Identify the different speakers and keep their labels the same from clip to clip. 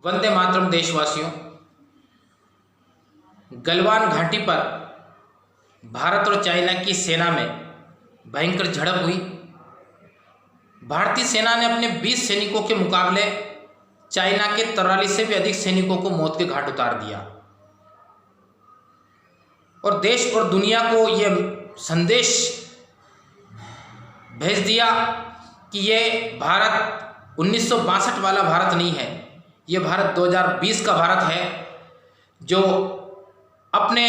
Speaker 1: वंदे मातरम। देशवासियों, गलवान घाटी पर भारत और चाइना की सेना में भयंकर झड़प हुई। भारतीय सेना ने अपने 20 सैनिकों के मुकाबले चाइना के 43 से भी अधिक सैनिकों को मौत के घाट उतार दिया और देश और दुनिया को यह संदेश भेज दिया कि यह भारत 1962 वाला भारत नहीं है, यह भारत 2020 का भारत है जो अपने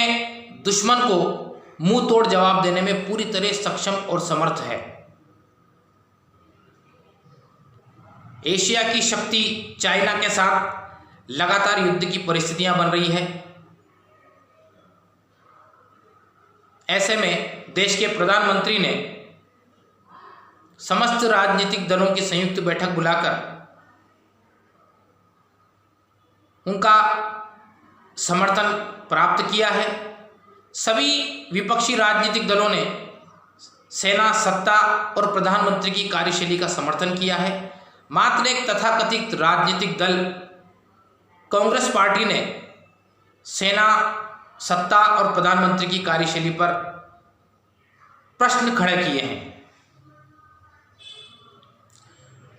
Speaker 1: दुश्मन को मुंह तोड़ जवाब देने में पूरी तरह सक्षम और समर्थ है। एशिया की शक्ति चाइना के साथ लगातार युद्ध की परिस्थितियां बन रही है। ऐसे में देश के प्रधानमंत्री ने समस्त राजनीतिक दलों की संयुक्त बैठक बुलाकर उनका समर्थन प्राप्त किया है। सभी विपक्षी राजनीतिक दलों ने सेना, सत्ता और प्रधानमंत्री की कार्यशैली का समर्थन किया है। मात्र एक तथाकथित राजनीतिक दल कांग्रेस पार्टी ने सेना, सत्ता और प्रधानमंत्री की कार्यशैली पर प्रश्न खड़े किए हैं।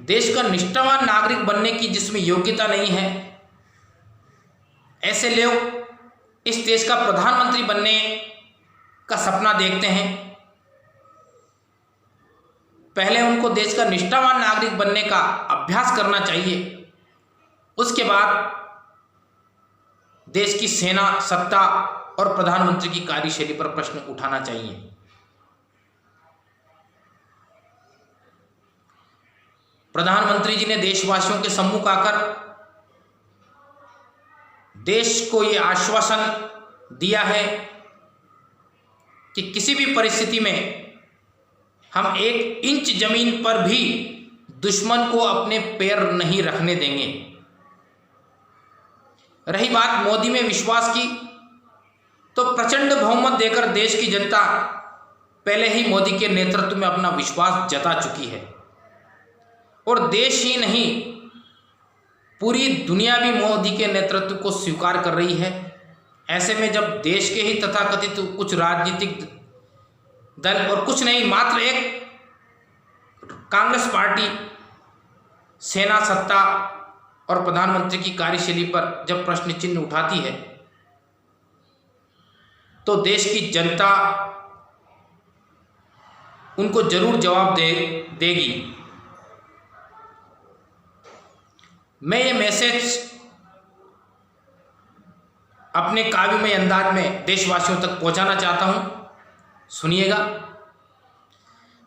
Speaker 1: देश का निष्ठावान नागरिक बनने की जिसमें योग्यता नहीं है, ऐसे लोग इस देश का प्रधानमंत्री बनने का सपना देखते हैं। पहले उनको देश का निष्ठावान नागरिक बनने का अभ्यास करना चाहिए, उसके बाद देश की सेना, सत्ता और प्रधानमंत्री की कार्यशैली पर प्रश्न उठाना चाहिए। प्रधानमंत्री जी ने देशवासियों के सम्मुख आकर देश को ये आश्वासन दिया है कि किसी भी परिस्थिति में हम 1 इंच जमीन पर भी दुश्मन को अपने पैर नहीं रखने देंगे। रही बात मोदी में विश्वास की, तो प्रचंड बहुमत देकर देश की जनता पहले ही मोदी के नेतृत्व में अपना विश्वास जता चुकी है और देश ही नहीं पूरी दुनिया भी मोदी के नेतृत्व को स्वीकार कर रही है। ऐसे में जब देश के ही तथाकथित कुछ राजनीतिक दल और कुछ नहीं, मात्र एक कांग्रेस पार्टी सेना, सत्ता और प्रधानमंत्री की कार्यशैली पर जब प्रश्न चिन्ह उठाती है, तो देश की जनता उनको जरूर जवाब देगी। मैं ये मैसेज अपने काव्यमय अंदाज में देशवासियों तक पहुंचाना चाहता हूं, सुनिएगा।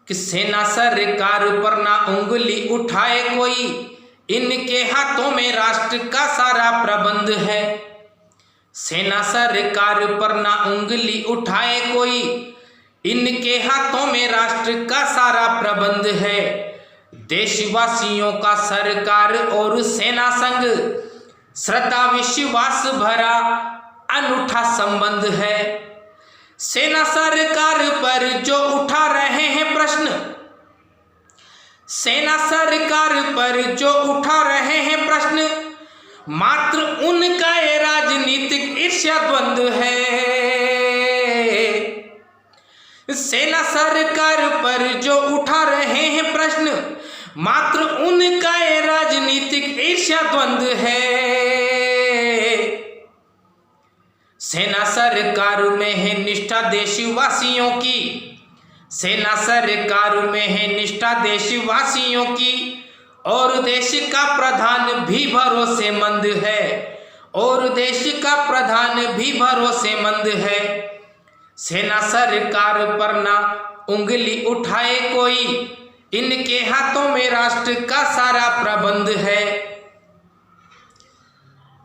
Speaker 1: कि सेना सरकार पर ना उंगली उठाए कोई, इनके हाथों में राष्ट्र का सारा प्रबंध है। सेना सरकार पर ना उंगली उठाए कोई, इनके हाथों में राष्ट्र का सारा प्रबंध है। देशवासियों का सरकार और सेना संग श्रद्धा विश्वास भरा अनूठा संबंध है। सेना सरकार पर जो उठा रहे हैं प्रश्न, सेना सरकार पर जो उठा रहे हैं प्रश्न, मात्र उनका ये राजनीतिक ईर्ष्या द्वंद्व है। सेना सरकार पर जो उठा रहे हैं प्रश्न, मात्र उनका ये राजनीतिक ईर्ष्या द्वंद्व है। सेना सरकार में है निष्ठा देशवासियों की, सेना सरकार में है निष्ठा देशवासियों की, और देश का प्रधान भी भरोसेमंद है, और देश का प्रधान भी भरोसेमंद है। सेना सरकार पर ना उंगली उठाए कोई, इनके हाथों में राष्ट्र का सारा प्रबंध है।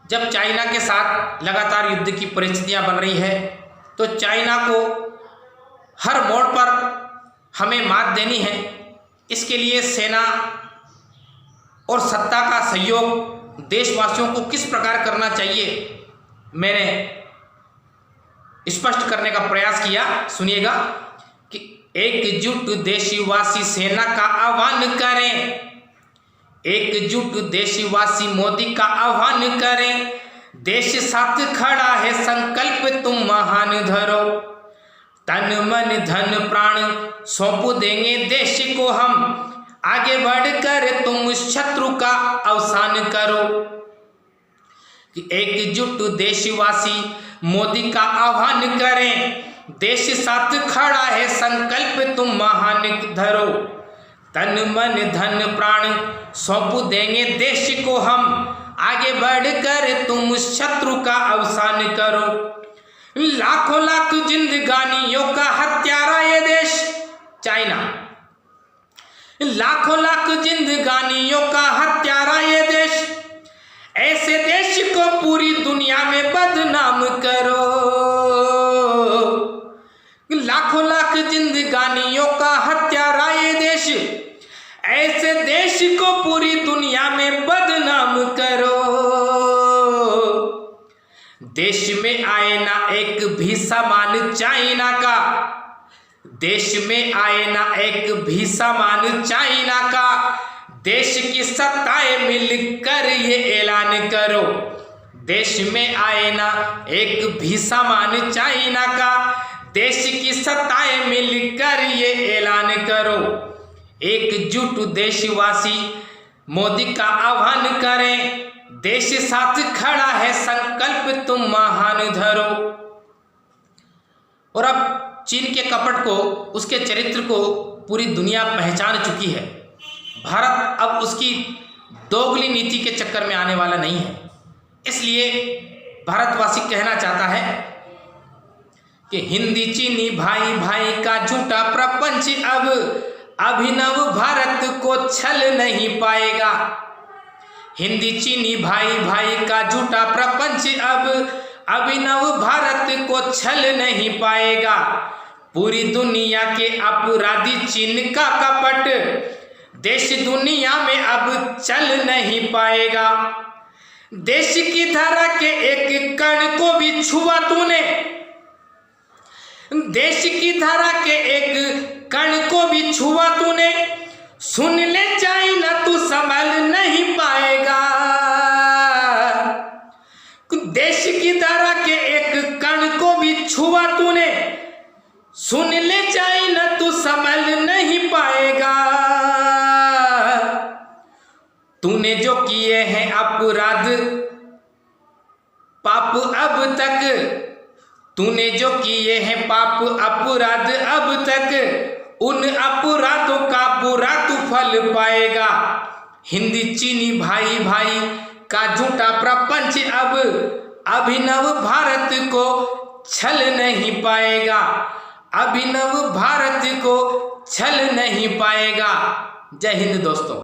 Speaker 1: जब चाइना के साथ लगातार युद्ध की परिस्थितियां बन रही है, तो चाइना को हर मोड़ पर हमें मात देनी है। इसके लिए सेना और सत्ता का सहयोग देशवासियों को किस प्रकार करना चाहिए, मैंने स्पष्ट करने का प्रयास किया। सुनिएगा कि एकजुट देशवासी सेना का आह्वान करें, एकजुट देशवासी मोदी का आह्वान करें, देश साथ खड़ा है संकल्प तुम महान धरो, तन मन धन प्राण सौंप देंगे देश को हम, आगे बढ़कर तुम शत्रु का अवसान करो। कि एकजुट देशवासी मोदी का आह्वान करें, देश साथ खड़ा है संकल्प तुम महान धरो, तन मन धन प्राण सौंप देंगे देश को हम, आगे बढ़कर तुम शत्रु का अवसान करो। लाखों लाख जिंदगानियों का हत्यारा ये देश चाइना, लाखों लाख जिंदगानियों का हत्यारा ये देश, ऐसे देश को पूरी दुनिया में बदनाम करो। लाखों लाख जिंदगानियों का हत्यारा ये देश, ऐसे देश को पूरी दुनिया में बदनाम करो। देश में आए ना एक भी सामान चाइना का, देश में आए ना एक भी सामान चाइना का, देश की सत्ताएं मिलकर ये ऐलान करो। देश में आए ना एक भी सामान चाइना का, देश की सत्ताएं मिलकर ये ऐलान करो। एकजुट देशवासी मोदी का आह्वान करें, देश साथ खड़ा है संकल्प तुम महान धरो। और अब चीन के कपट को, उसके चरित्र को पूरी दुनिया पहचान चुकी है। भारत अब उसकी दोगली नीति के चक्कर में आने वाला नहीं है। इसलिए भारतवासी कहना चाहता है कि हिंदी चीनी भाई भाई का झूठा प्रपंच अब अभिनव भारत को छल नहीं पाएगा। हिंदी चीनी भाई भाई का झूठा प्रपंच अब अभिनव भारत को छल नहीं पाएगा। पूरी दुनिया के अपराधी चीन का कपट देश दुनिया में अब चल नहीं पाएगा। देश की धरा के एक कण को भी छुआ तूने, देश की धरा के एक कण को भी छुआ तूने, सुन ले चाइना तू संभल नहीं पाएगा। देश की धरा के एक कण को भी छुआ तूने, सुन ले चाइना तू संभल नहीं पाएगा। तूने जो किए हैं अपराध पाप अब तक, तूने जो किए हैं पाप अपराध अब तक, उन अपराधों का बुरा तू फल पाएगा। हिंदी चीनी भाई भाई का झूठा प्रपंच अब अभिनव भारत को छल नहीं पाएगा। अभिनव भारत को छल नहीं पाएगा। जय हिंद दोस्तों।